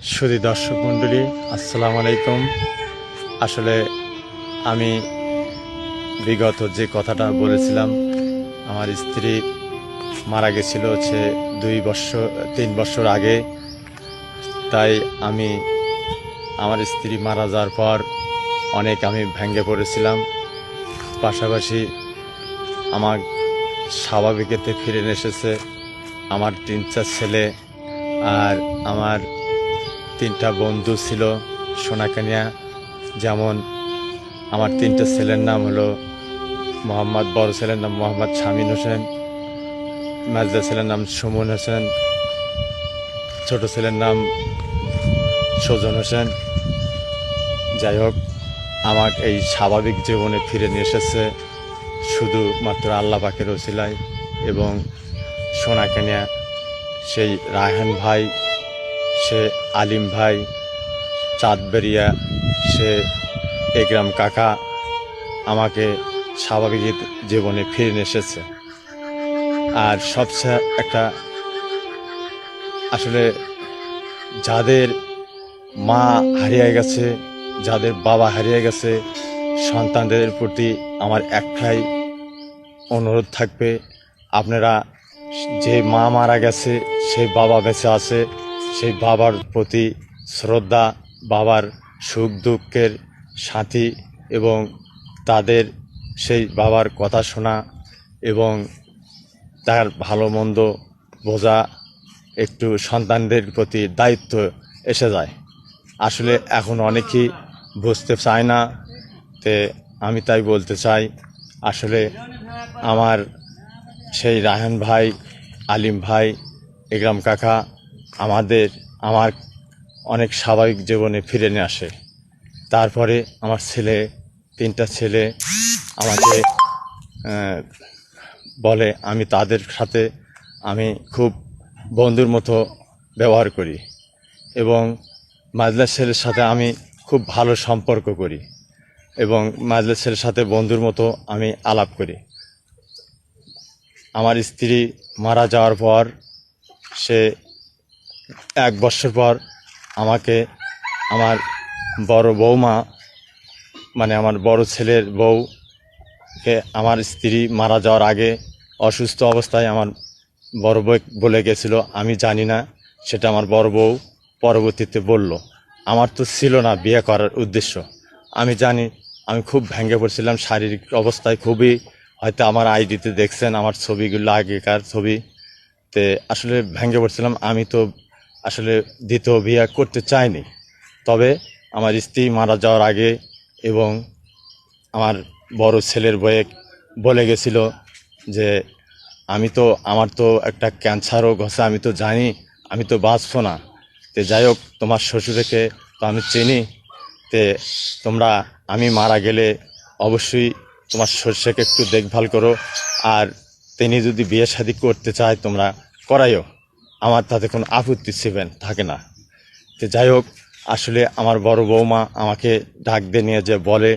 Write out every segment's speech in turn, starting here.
সুধী দর্শক মণ্ডলী, আসসালামু আলাইকুম। আসলে আমি বিগত যে কথাটা বলেছিলাম, আমার স্ত্রী মারা গেছিল হচ্ছে 3 বছর আগে। তাই আমি আমার স্ত্রী মারা যাওয়ার পর অনেক আমি ভেঙে পড়েছিলাম। পাশাপাশি আমার স্বাভাবিকতে ফিরে এসেছে আমার 3-4 ছেলে, আর আমার 3টা বন্ধু ছিল সোনাকানিয়া। যেমন আমার 3টে ছেলের নাম হলো মোহাম্মদ, বড় ছেলের নাম মোহাম্মদ শামীম হোসেন, মাঝদা ছেলের নাম সুমন হোসেন, ছোট ছেলের নাম সজন হোসেন। যাই হোক, আমার এই স্বাভাবিক জীবনে ফিরে নিয়ে এসেছে শুধুমাত্র আল্লাহ পাকের ওসিলায় এবং সোনাকানিয়া সেই রায়হান ভাই, সে আলিম ভাই, চাঁদবেরিয়া সে একরাম কাকা আমাকে স্বাভাবিক জীবনে ফিরে নিয়ে এসেছে। আর সবচেয়ে একটা আসলে যাদের মা হারিয়ে গেছে, যাদের বাবা হারিয়ে গেছে, সন্তানদের প্রতি আমার একটাই অনুরোধ থাকবে, আপনারা যে মা মারা গেছে সেই বাবা বেঁচে আছে, সেই বাবার প্রতি শ্রদ্ধা, বাবার সুখ দুঃখের সাথী এবং তাদের সেই বাবার কথা শোনা এবং তার ভালো মন্দ বোঝা একটু সন্তানদের প্রতি দায়িত্ব এসে যায়। আসলে এখন অনেকেই বুঝতে চায় না। তে আমি তাই বলতে চাই, আসলে আমার সেই রায়হান ভাই, আলিম ভাই, একরাম কাকা আমার অনেক স্বাভাবিক জীবনে ফিরে নিয়ে আসে। তারপরে আমার 3টা ছেলে আমাকে বলে, আমি তাদের সাথে আমি খুব বন্ধুর মতো ব্যবহার করি এবং মাজলার ছেলের সাথে আমি খুব ভালো সম্পর্ক করি এবং মাজলার ছেলের সাথে বন্ধুর মতো আমি আলাপ করি। আমার স্ত্রী মারা যাওয়ার পর সে 1 বছর পর আমাকে আমার বড় বৌমা, মানে আমার বড় ছেলের বউকে, আমার স্ত্রী মারা যাওয়ার আগে অসুস্থ অবস্থায় আমার বড় বউ বলে গেছিল, আমি জানি না, সেটা আমার বড় বউ পরবর্তীতে বলল। আমার তো ছিল না বিয়ে করার উদ্দেশ্য। আমি জানি আমি খুব ভেঙে পড়ছিলাম শারীরিক অবস্থায় খুবই। হয়তো আমার আইডিতে দেখছেন আমার ছবিগুলো, আগেকার ছবিতে আসলে ভেঙে পড়ছিলাম। আমি তো আসলে দ্বিতীয় বিয়ে করতে চাইনি। তবে আমার স্ত্রী মারা যাওয়ার আগে এবং আমার বড় ছেলের বয়ে বলে গেছিল যে আমার তো একটা ক্যান্সার রোগ হচ্ছে, আমি তো জানি আমি তো বাঁচবো না। যাই হোক, তোমার শ্বশুরকে তো আমি চিনি, আমি মারা গেলে অবশ্যই তোমার শ্বশুরকে একটু দেখভাল করো, আর তিনি যদি বিয়ে শাদী করতে চায় তোমরা করাইও, আমার তাতে কোনো আপত্তি থাকে না। যাই হোক, আসলে আমার বড় বৌমা আমাকে ডাক দিয়ে নিয়ে যে বলে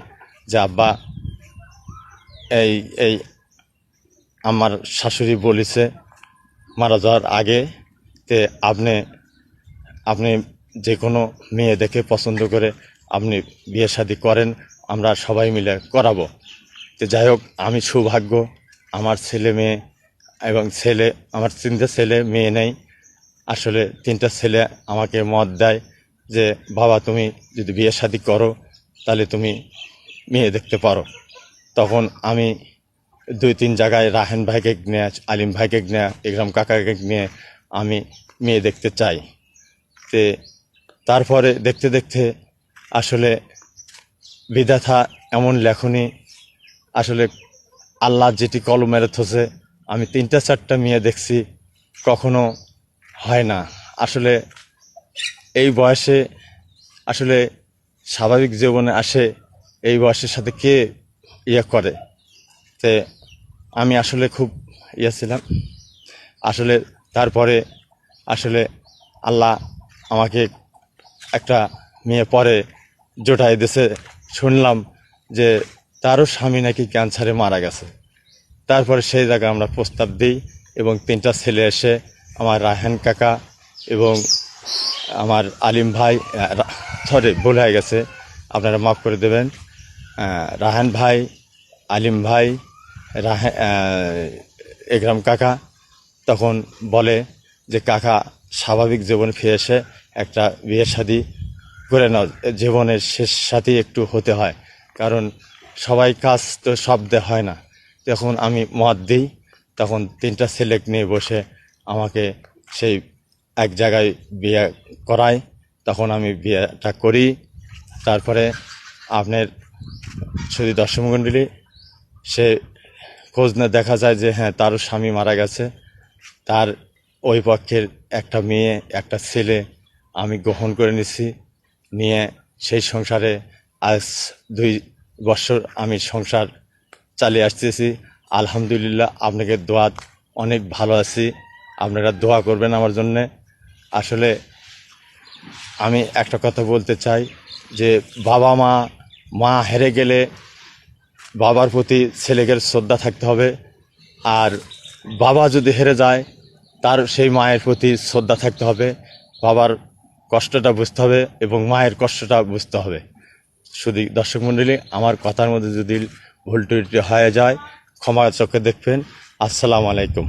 যে, আব্বা, এই এই আমার শাশুড়ি বলেছে মারা যাওয়ার আগে আপনি যে কোনো মেয়ে দেখে পছন্দ করে আপনি বিয়ে শাদী করেন, আমরা সবাই মিলে করাবো। যাই হোক, আমি সৌভাগ্য, আমার ছেলে মেয়ে এবং আমার 3টে ছেলে মেয়ে নেই। আসলে 3টা ছেলে আমাকে মত দেয় যে, বাবা, তুমি যদি বিয়ে শাদী করো তাহলে তুমি মেয়ে দেখতে পারো। তখন আমি 2-3 জায়গায় রায়হান ভাইকে নিয়ে, আলিম ভাইকে নিয়ে, একরাম কাকাকে নিয়ে আমি মেয়ে দেখতে চাই। তারপরে দেখতে দেখতে আসলে বিধাতা এমন লেখনী, আসলে আল্লাহ যেটি কলমের থসে, আমি 3-4টা মেয়ে দেখছি, কখনো হয় না। আসলে এই বয়সে আসলে স্বাভাবিক জীবনে আসে, এই বয়সের সাথে কে করে। আমি আসলে খুব ছিলাম। আসলে তারপরে আসলে আল্লাহ আমাকে একটা মেয়ে পরে জোটাই দিয়েছে। শুনলাম যে তারও স্বামী নাকি ক্যান্সারে মারা গেছে। তারপরে সেই জায়গায় আমরা প্রস্তাব দিই এবং 3টা ছেলে এসে, আমার রায়হান কাকা এবং আমার আলিম ভাই, সরি ভুল হয়ে গেছে, আপনারা মাফ করে দেবেন। রাহান ভাই, আলিম ভাই, একরাম কাকা তখন বলে যে কাকা স্বাভাবিক জীবনে ফিরে এসে একটা বিয়ে শাদী করে নাও, জীবনের শেষ সাথী একটু হতে হয়, কারণ সবাই কাজ তো সব হয় না। যখন আমি মত দিই তখন 3টা ছেলে নিয়ে বসে আমাকে সেই এক জায়গায় বিয়ে করায়, তখন আমি বিয়েটা করি। তারপরে আপনার শুধু দর্শক মণ্ডলী সে খোঁজ না দেখা যায় যে হ্যাঁ তারও স্বামী মারা গেছে, তার ওই পক্ষের একটা মেয়ে একটা ছেলে আমি গ্রহণ করে নিছি, নিয়ে সেই সংসারে আজ 2 বছর আমি সংসার চালিয়ে আসতেছি। আলহামদুলিল্লাহ, আপনাকে দোয়াত অনেক ভালো আছি, আপনারা দোয়া করবেন আমার জন্যে। আসলে আমি একটা কথা বলতে চাই যে বাবা মা হেরে গেলে বাবার প্রতি ছেলেদের শ্রদ্ধা থাকতে হবে, আর বাবা যদি হেরে যায় তার সেই মায়ের প্রতি শ্রদ্ধা থাকতে হবে, বাবার কষ্টটা বুঝতে হবে এবং মায়ের কষ্টটা বুঝতে হবে। শুধু দর্শক মণ্ডলী, আমার কথার মধ্যে যদি ভুল ত্রুটি হয়ে যায় ক্ষমা চোখে দেখবেন। আসসালামু আলাইকুম।